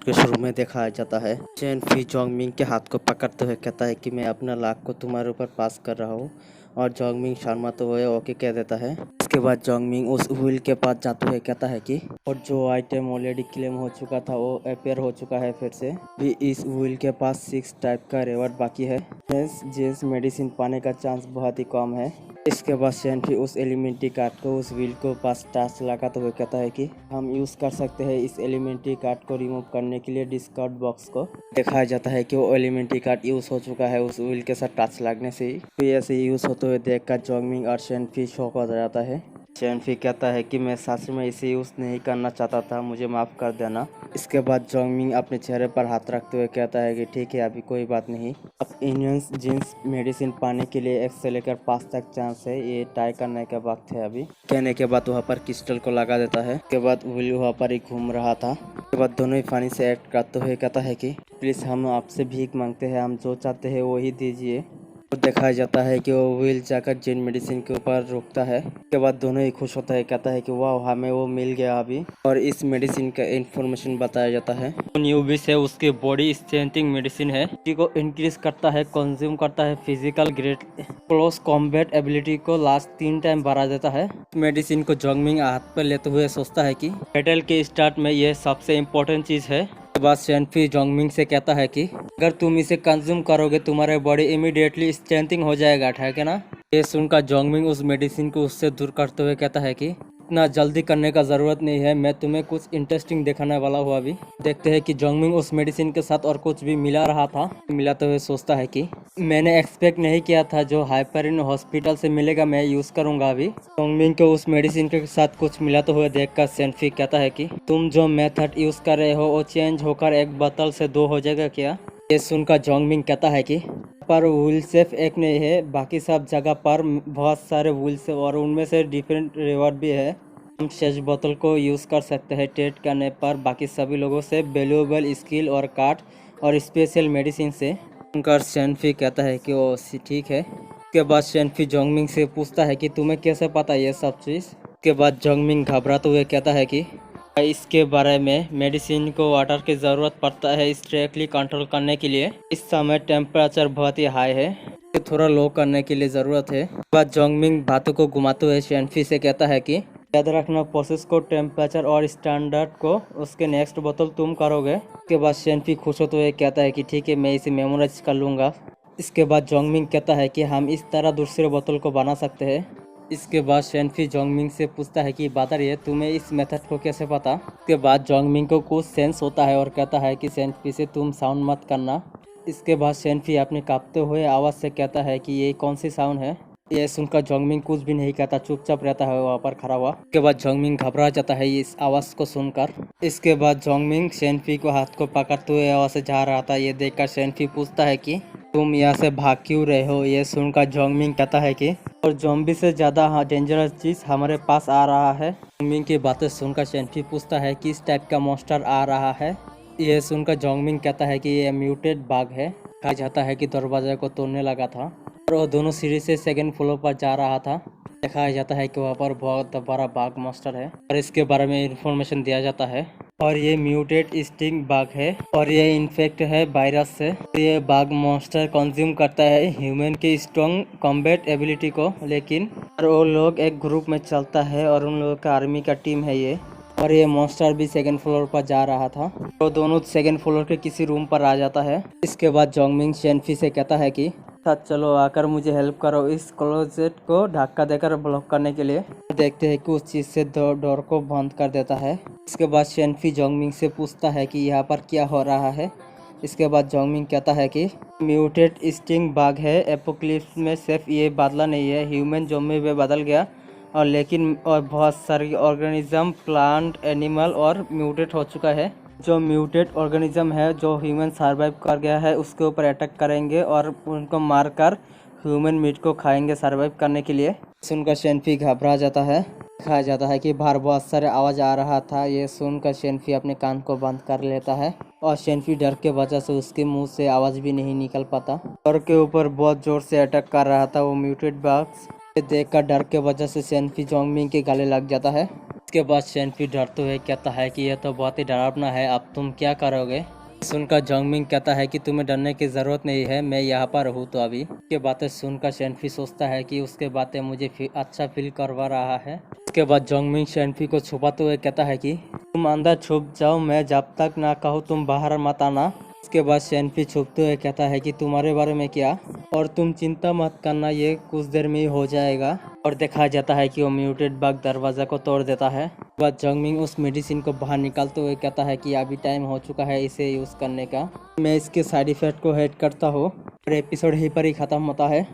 के शुरू में दिखाया जाता है। चेन फी जोंगमिंग के हाथ को पकड़ते हुए कहता है कि मैं अपना लाख को तुम्हारे ऊपर पास कर रहा हूँ, और जोंगमिंग शर्माते हुए ओके कह देता है। इसके बाद जोंगमिंग उस व्हील के पास जाते हुए कहता है कि और जो आइटम ऑलरेडी क्लेम हो चुका था वो अपेयर हो चुका है फिर से भी। इस व्हील के पास 6 टाइप का रिवॉर्ड बाकी है, जिस मेडिसिन पाने का चांस बहुत ही कम है। इसके बाद शेनफी उस एलिमेंट्री कार्ड को उस व्हील को पास टाच लगाते हुए कहता है कि हम यूज़ कर सकते हैं इस एलिमेंट्री कार्ड को रिमूव करने के लिए डिस्कार्ड बॉक्स को। दिखाया जाता है कि वो एलिमेंट्री कार्ड यूज़ हो चुका है उस व्हील के साथ टच लगने से ही। तो ऐसे यूज़ होते हुए देखकर जोंगमिंग और शेनफी शॉक हो जाता है। शेनफी कहता है कि मैं सच में इसे यूज़ नहीं करना चाहता था, मुझे माफ़ कर देना। इसके बाद जोंगमिंग अपने चेहरे पर हाथ रखते हुए कहता है कि ठीक है, अभी कोई बात नहीं। अब इंडियंस जींस मेडिसिन पाने के लिए 1 से लेकर 5 तक चांस है, ये ट्राई करने का वक्त है अभी। कहने के बाद वहाँ पर क्रिस्टल को लगा देता है। उसके बाद विल वहाँ पर ही घूम रहा था। उसके बाद दोनों ही फानी से एक्ट करते हुए कहता है कि प्लीज़ हम आपसे भीख मांगते हैं, हम जो चाहते हैं वही दीजिए। तो दिखाया जाता है कि वो व्हील जाकर जिन मेडिसिन के ऊपर रुकता है। उसके बाद दोनों ही खुश होता है, कहता है कि वाह हमें वो मिल गया अभी, और इस मेडिसिन का इंफॉर्मेशन बताया जाता है। न्यूबिस है उसके बॉडी स्ट्रेंथिंग मेडिसिन है, को इंक्रीज करता है, कंज्यूम करता है, physical grade close combat ability को लास्ट 3 टाइम बढ़ा देता है। मेडिसिन को जोंगमिंग हाथ पर लेते हुए सोचता है कि बैटल के स्टार्ट में यह सबसे इम्पोर्टेंट चीज है। उसके बाद शेनफी जोंगमिंग से कहता है कि अगर तुम इसे कंज्यूम करोगे तुम्हारे बॉडी इमीडिएटली स्ट्रेंथिंग हो जाएगा, ठीक है ना। ये सुनकर जोंगमिंग उस मेडिसिन को उससे दूर करते हुए कहता है कि इतना जल्दी करने का जरूरत नहीं है, मैं तुम्हें कुछ इंटरेस्टिंग दिखाने वाला हूँ अभी। देखते हैं कि जोंगमिंग उस मेडिसिन के साथ और कुछ भी मिला रहा था। मिलाते हुए सोचता है कि मैंने एक्सपेक्ट नहीं किया था जो हाइपरिन हॉस्पिटल से मिलेगा मैं यूज करूंगा अभी। जोंगमिंग को उस मेडिसिन के साथ कुछ मिलाते हुए देखकर शेनफी कहता है कि तुम जो मेथड यूज कर रहे हो वो चेंज होकर 1 बोतल से 2 हो जाएगा क्या। ये सुनकर जोंगमिंग कहता है कि पर व्हील सिर्फ एक नहीं है, बाकी सब जगह पर बहुत सारे व्हील्स और उनमें से डिफरेंट रिवॉर्ड भी है। हम 6 बोतल को यूज़ कर सकते हैं ट्रेड करने पर बाकी सभी लोगों से वैल्यूएबल स्किल और कार्ड और स्पेशल मेडिसिन से। उनका शेनफी कहता है कि वो ठीक है। उसके बाद शेनफी जोंगमिंग से पूछता है कि तुम्हें कैसे पता ये सब चीज़। उसके बाद जोंगमिंग घबराते हुए कहता है कि इसके बारे में मेडिसिन को वाटर की ज़रूरत पड़ता है स्ट्रिक्टली कंट्रोल करने के लिए। इस समय टेम्परेचर बहुत ही हाई है, थोड़ा लो करने के लिए ज़रूरत है। उसके बाद जोंगमिंग बातों को घुमाते हुए शेनफी से कहता है कि याद रखना प्रोसेस को, टेम्परेचर और स्टैंडर्ड को, उसके नेक्स्ट बोतल तुम करोगे। उसके बाद शेनफी खुश होते हुए कहता है कि ठीक है, मैं इसे मेमोराइज कर लूँगा। इसके बाद जोंगमिंग कहता है कि हम इस तरह दूसरे बोतल को बना सकते हैं। इसके बाद शेनफी जोंगमिंग से पूछता है कि बताइए तुम्हें इस मेथड को कैसे पता। इसके बाद जोंगमिंग को कुछ सेंस होता है और कहता है कि शेनफी से तुम साउंड मत करना। इसके बाद शेनफी अपने कांपते हुए आवाज़ से कहता है कि ये कौन सी साउंड है। ये सुनकर जोंगमिंग कुछ भी नहीं कहता, चुपचाप रहता है वहाँ पर खड़ा हुआ। इसके बाद जोंगमिंग घबरा जाता है इस आवाज़ को सुनकर। इसके बाद जोंगमिंग शेनफी को हाथ को पकड़ते हुए वहाँ से जा रहा था। ये देखकर शेनफी पूछता है कि तुम यहाँ से भाग क्यों रहे हो। ये सुनकर जोंगमिंग कहता है कि और ज़ॉम्बी से ज़्यादा डेंजरस चीज़ हमारे पास आ रहा है। जोंगमिंग की बातें सुनकर शेनफी पूछता है किस टाइप का मॉन्स्टर आ रहा है। ये सुनकर जोंगमिंग कहता है कि ये म्यूटेड बाघ है। कहा जाता है कि दरवाजे को तोड़ने लगा था और वो दोनों सीढ़ी से 2nd फ्लोर पर जा रहा था। दिखाया जाता है कि वहाँ पर बहुत बड़ा बाघ मॉन्स्टर है और इसके बारे में इंफॉर्मेशन दिया जाता है। और ये म्यूटेड स्टिंग बाघ है और ये इन्फेक्ट है वायरस से। ये बाघ मॉन्स्टर कंज्यूम करता है ह्यूमन की स्ट्रॉन्ग कॉम्बैट एबिलिटी को, लेकिन और वो लोग एक ग्रुप में चलता है और उन लोगों का आर्मी का टीम है ये। और ये मॉन्स्टर भी 2nd फ्लोर पर जा रहा था। तो दोनों 2nd फ्लोर के किसी रूम पर आ जाता है। इसके बाद जोंगमिंग शेनफी से कहता है कि साथ चलो आकर मुझे हेल्प करो इस क्लोजेट को धक्का देकर ब्लॉक करने के लिए। देखते हैं कि उस चीज़ से डोर को बंद कर देता है। इसके बाद शेनफी जोंगमिंग से पूछता है कि यहाँ पर क्या हो रहा है। इसके बाद जोंगमिंग कहता है कि म्यूटेड स्टिंग बाघ है, एपोक्लिप्स में सिर्फ ये बदला नहीं है, ह्यूमन ज़ॉम्बी में बदल गया और लेकिन और बहुत सारी ऑर्गेनिज्म, प्लांट, एनिमल और म्यूटेट हो चुका है। जो म्यूटेड ऑर्गेनिज्म है जो ह्यूमन सर्वाइव कर गया है उसके ऊपर अटैक करेंगे और उनको मारकर ह्यूमन मीट को खाएंगे सर्वाइव करने के लिए। सुनकर शेनफी घबरा जाता है। दिखाया जाता है कि बाहर बहुत सारे आवाज़ आ रहा था। ये सुनकर शेनफी अपने कान को बंद कर लेता है और शेनफी डर के वजह से उसके मुंह से आवाज़ भी नहीं निकल पाता। डर के ऊपर बहुत ज़ोर से अटैक कर रहा था वो म्यूटेड बाघ। देखकर डर के वजह से शेनफी जोंगमिंग के गले लग जाता है। इसके बाद शेनफी डरते हुए कहता है कि यह तो बहुत ही डरावना है, अब तुम क्या करोगे। सुनकर जोंगमिंग कहता है कि तुम्हें डरने की ज़रूरत नहीं है, मैं यहाँ पर हूँ तो अभी। उसके बातें सुनकर शेनफी सोचता है कि उसके बातें मुझे अच्छा फील करवा रहा है। उसके बाद जोंगमिंग शेनफी को छुपाते हुए कहता है कि तुम अंदर छुप जाओ, मैं जब तक ना कहूँ तुम बाहर मत आना। उसके बाद शेनफी छुपते हुए कहता है कि तुम्हारे बारे में क्या, और तुम चिंता मत करना, ये कुछ देर में ही हो जाएगा। और देखा जाता है कि वो म्यूटेड बग दरवाजा को तोड़ देता है। उसके बाद जोंगमिंग उस मेडिसिन को बाहर निकालते हुए कहता है कि अभी टाइम हो चुका है इसे यूज़ करने का। मैं इसके साइड इफेक्ट को हेड करता हूँ और एपिसोड यहीं पर ही ख़त्म होता है।